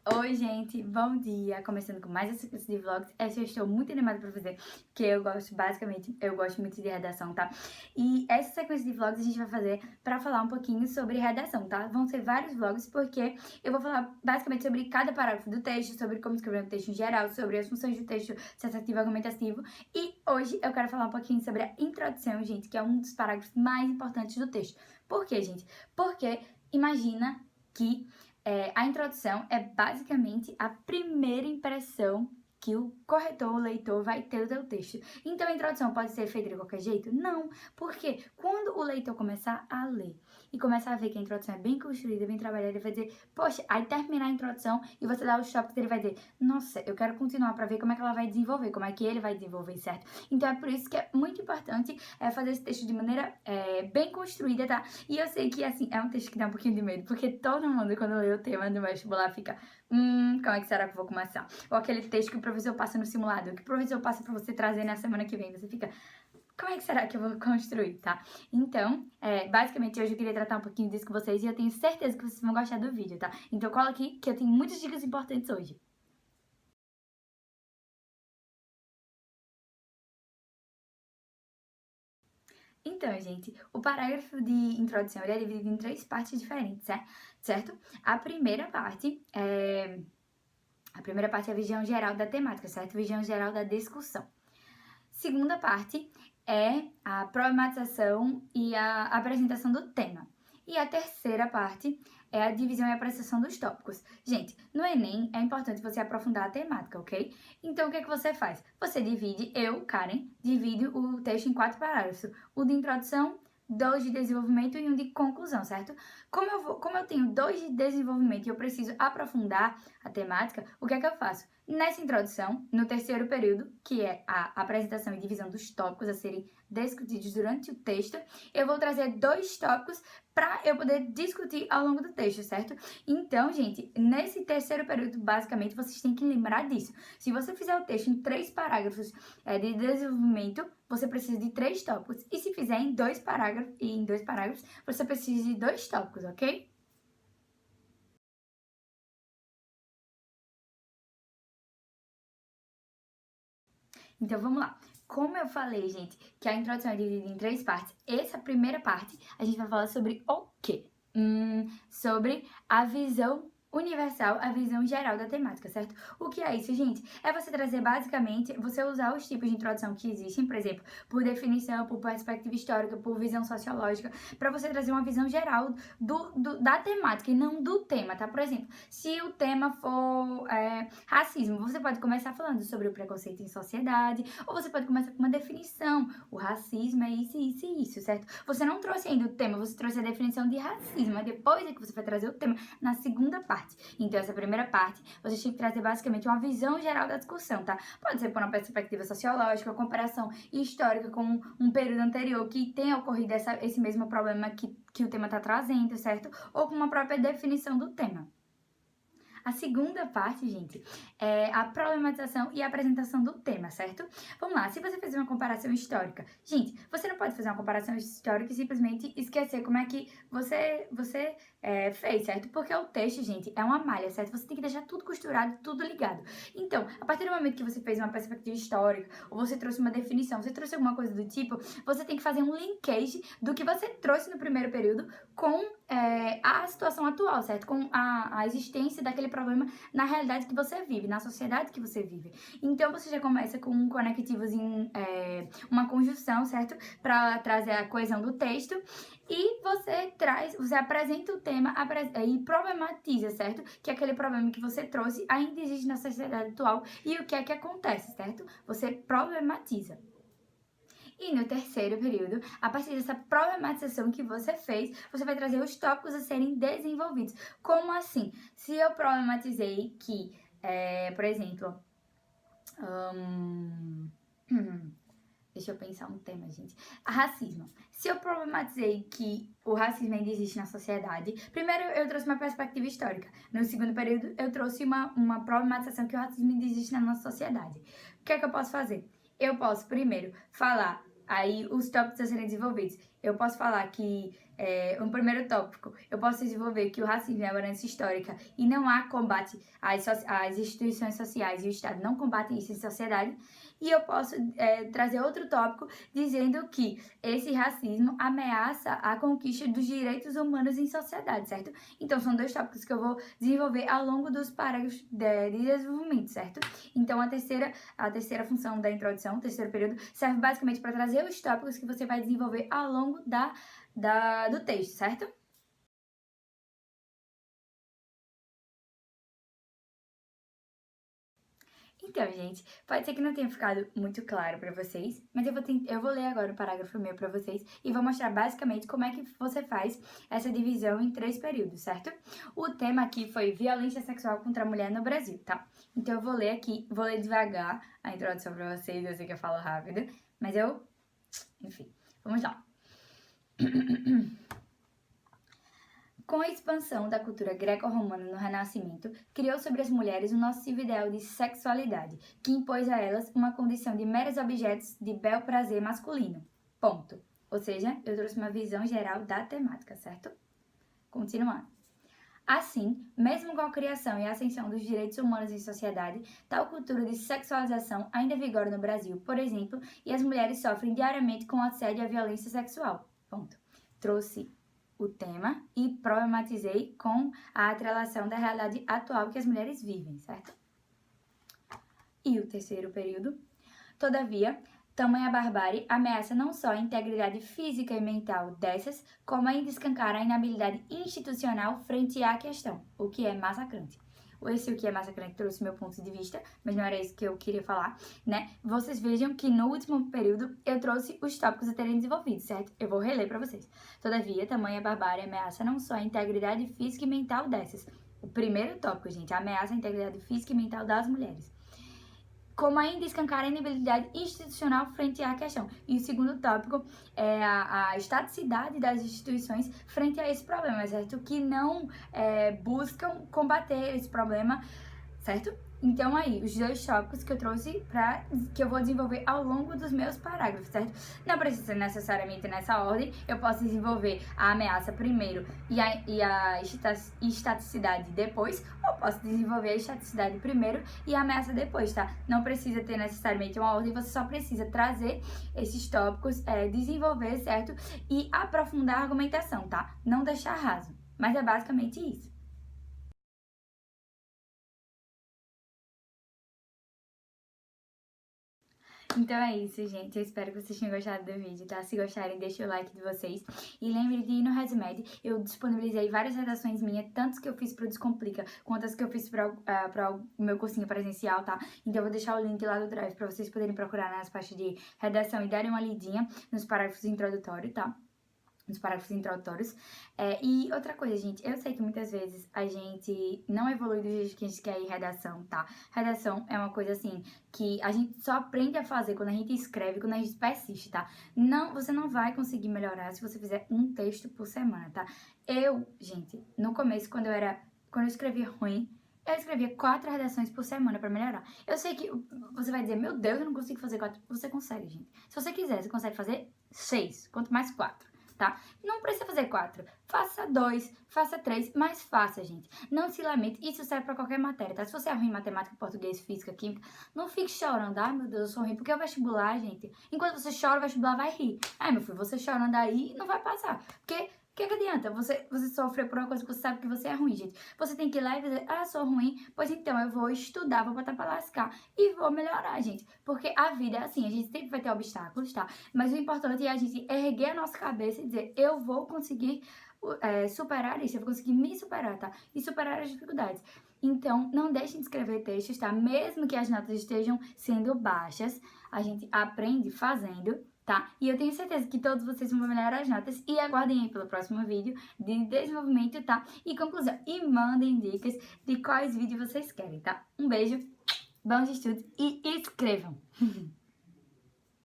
Oi, gente, bom dia! Começando com mais essa sequência de vlogs. Essa eu estou muito animada pra fazer, porque eu gosto muito de redação, tá? E essa sequência de vlogs a gente vai fazer pra falar um pouquinho sobre redação, tá? Vão ser vários vlogs, porque eu vou falar basicamente sobre cada parágrafo do texto, sobre como escrever um texto em geral, sobre as funções do texto, sensativo e argumentativo. E hoje eu quero falar um pouquinho sobre a introdução, gente, que é um dos parágrafos mais importantes do texto. Por quê, gente? Porque imagina que a introdução é basicamente a primeira impressão que o corretor, o leitor, vai ter do teu texto. Então, a introdução pode ser feita de qualquer jeito? Não, porque quando o leitor começar a ler e começar a ver que a introdução é bem construída, bem trabalhada, ele vai dizer, poxa, aí terminar a introdução e você dá os tópicos, ele vai dizer, nossa, eu quero continuar para ver como é que ela vai desenvolver, como é que ele vai desenvolver, certo? Então, é por isso que é muito importante fazer esse texto de maneira bem construída, tá? E eu sei que, assim, é um texto que dá um pouquinho de medo, porque todo mundo, quando lê o tema do vestibular, fica, como é que será que eu vou começar? Ou aquele texto que o professor passa no simulado, que o professor passa pra você trazer na semana que vem, você fica, como é que será que eu vou construir, tá? Então, basicamente, hoje eu queria tratar um pouquinho disso com vocês e eu tenho certeza que vocês vão gostar do vídeo, tá? Então cola aqui que eu tenho muitas dicas importantes hoje. Então, gente, o parágrafo de introdução ele é dividido em 3 partes diferentes, certo? A primeira parte é a visão geral da temática, certo? Visão geral da discussão. Segunda parte é a problematização e a apresentação do tema. E a terceira parte é a divisão e apresentação dos tópicos. Gente, no Enem é importante você aprofundar a temática, ok? Então, o que é que você faz? Você divide, Karen, divido o texto em 4 parágrafos. O de introdução, 2 de desenvolvimento e 1 de conclusão, certo? Como eu tenho 2 de desenvolvimento e eu preciso aprofundar a temática, o que é que eu faço? Nessa introdução, no terceiro período, que é a apresentação e divisão dos tópicos a serem discutidos durante o texto, eu vou trazer 2 tópicos para eu poder discutir ao longo do texto, certo? Então, gente, nesse terceiro período, basicamente, vocês têm que lembrar disso. Se você fizer o texto em 3 parágrafos de desenvolvimento, você precisa de 3 tópicos. E se fizer em 2 parágrafos, você precisa de 2 tópicos, ok? Então vamos lá. Como eu falei, gente, que a introdução é dividida em 3 partes, essa primeira parte a gente vai falar sobre o quê? Sobre a visão universal, a visão geral da temática, certo? O que é isso, gente? É você trazer basicamente, você usar os tipos de introdução que existem, por exemplo, por definição, por perspectiva histórica, por visão sociológica, para você trazer uma visão geral da temática e não do tema, tá? Por exemplo, se o tema for racismo, você pode começar falando sobre o preconceito em sociedade, ou você pode começar com uma definição. O racismo é isso, isso e isso, certo? Você não trouxe ainda o tema, você trouxe a definição de racismo, mas depois é que você vai trazer o tema na segunda parte. Então, essa primeira parte, você tem que trazer basicamente uma visão geral da discussão, tá? Pode ser por uma perspectiva sociológica, uma comparação histórica com um período anterior que tenha ocorrido esse mesmo problema que o tema está trazendo, certo? Ou com uma própria definição do tema. A segunda parte, gente, é a problematização e a apresentação do tema, certo? Vamos lá, se você fizer uma comparação histórica, gente, você não pode fazer uma comparação histórica e simplesmente esquecer como é que você fez, certo? Porque o texto, gente, é uma malha, certo? Você tem que deixar tudo costurado, tudo ligado. Então, a partir do momento que você fez uma perspectiva histórica, ou você trouxe uma definição, você trouxe alguma coisa do tipo, você tem que fazer um linkage do que você trouxe no primeiro período com a situação atual, certo? Com a existência daquele problema na realidade que você vive, na sociedade que você vive. Então, você já começa com um conectivozinho, uma conjunção, certo? Para trazer a coesão do texto. E você apresenta o tema e problematiza, certo? Que aquele problema que você trouxe ainda existe na sociedade atual e o que é que acontece, certo? Você problematiza. E no terceiro período, a partir dessa problematização que você fez, você vai trazer os tópicos a serem desenvolvidos. Como assim? Se eu problematizei que, por exemplo, deixa eu pensar um tema, gente. Racismo. Se eu problematizei que o racismo ainda existe na sociedade, primeiro eu trouxe uma perspectiva histórica. No segundo período, eu trouxe uma problematização que o racismo ainda existe na nossa sociedade. O que é que eu posso fazer? Eu posso, primeiro, falar Aí, os tópicos a serem desenvolvidos. Eu posso falar que, um primeiro tópico, eu posso desenvolver que o racismo é uma herança histórica e não há combate às instituições sociais e o Estado não combate isso em sociedade. E eu posso trazer outro tópico dizendo que esse racismo ameaça a conquista dos direitos humanos em sociedade, certo? Então, são dois tópicos que eu vou desenvolver ao longo dos parágrafos de desenvolvimento, certo? Então, a terceira função da introdução, o terceiro período, serve basicamente para trazer os tópicos que você vai desenvolver ao longo do texto, certo? Então, gente, pode ser que não tenha ficado muito claro para vocês, mas eu vou ler agora o parágrafo meu para vocês e vou mostrar basicamente como é que você faz essa divisão em 3 períodos, certo? O tema aqui foi violência sexual contra a mulher no Brasil, tá? Então eu vou ler aqui, vou ler devagar a introdução para vocês, eu sei que eu falo rápido, mas enfim, vamos lá. Com a expansão da cultura greco-romana no Renascimento, criou sobre as mulheres um nocivo ideal de sexualidade, que impôs a elas uma condição de meros objetos de bel prazer masculino. Ponto. Ou seja, eu trouxe uma visão geral da temática, certo? Continuando. Assim, mesmo com a criação e a ascensão dos direitos humanos em sociedade, tal cultura de sexualização ainda vigora no Brasil, por exemplo, e as mulheres sofrem diariamente com assédio e a violência sexual. Ponto. Trouxe o tema e problematizei com a atrelação da realidade atual que as mulheres vivem, certo? E o terceiro período. Todavia, tamanha barbárie ameaça não só a integridade física e mental dessas, como ainda escancara a inabilidade institucional frente à questão, o que é massacrante. Esse o que é massacrante trouxe meu ponto de vista, mas não era isso que eu queria falar, né? Vocês vejam que no último período eu trouxe os tópicos a terem desenvolvido, certo? Eu vou reler para vocês. Todavia, tamanha barbárie ameaça não só a integridade física e mental dessas. O primeiro tópico, gente, ameaça a integridade física e mental das mulheres, como ainda escancar a inabilidade institucional frente à questão. E o segundo tópico é a estaticidade das instituições frente a esse problema, certo? Que não buscam combater esse problema, certo? Então aí, os dois tópicos que eu trouxe que eu vou desenvolver ao longo dos meus parágrafos, certo? Não precisa ser necessariamente nessa ordem, eu posso desenvolver a ameaça primeiro e a estaticidade depois, ou posso desenvolver a estaticidade primeiro e a ameaça depois, tá? Não precisa ter necessariamente uma ordem, você só precisa trazer esses tópicos, desenvolver, certo? E aprofundar a argumentação, tá? Não deixar raso, mas é basicamente isso. Então é isso, gente. Eu espero que vocês tenham gostado do vídeo, tá? Se gostarem, deixa o like de vocês. E lembre de ir no ResMed. Eu disponibilizei várias redações minhas, tantas que eu fiz pro Descomplica, quanto as que eu fiz para o meu cursinho presencial, tá? Então eu vou deixar o link lá do Drive pra vocês poderem procurar nas pastas de redação e darem uma lidinha nos parágrafos introdutórios, tá? Nos parágrafos introdutórios. E outra coisa, gente, eu sei que muitas vezes a gente não evolui do jeito que a gente quer em redação, tá? Redação é uma coisa assim que a gente só aprende a fazer quando a gente escreve, quando a gente persiste, tá? Você não vai conseguir melhorar se você fizer um texto por semana, tá? Gente, no começo, quando eu escrevia ruim, eu escrevia 4 redações por semana pra melhorar. Eu sei que você vai dizer, meu Deus, eu não consigo fazer 4. Você consegue, gente. Se você quiser, você consegue fazer 6, quanto mais 4. Tá? Não precisa fazer 4, faça 2, faça 3, mas faça, gente. Não se lamente, isso serve pra qualquer matéria, tá? Se você é ruim em matemática, português, física, química, não fique chorando, ai meu Deus, eu sou ruim, porque o vestibular, gente, enquanto você chora, o vestibular vai rir. Ai meu filho, você chorando aí, não vai passar, porque... O que adianta você sofrer por uma coisa que você sabe que você é ruim, gente? Você tem que ir lá e dizer, sou ruim, pois então eu vou estudar, vou botar pra lascar e vou melhorar, gente. Porque a vida é assim, a gente sempre vai ter obstáculos, tá? Mas o importante é a gente erguer a nossa cabeça e dizer, eu vou conseguir superar isso, eu vou conseguir me superar, tá? E superar as dificuldades. Então, não deixem de escrever textos, tá? Mesmo que as notas estejam sendo baixas, a gente aprende fazendo, tá? E eu tenho certeza que todos vocês vão melhorar as notas e aguardem aí pelo próximo vídeo de desenvolvimento, tá? E conclusão. E mandem dicas de quais vídeos vocês querem, tá? Um beijo, bons estudos e escrevam!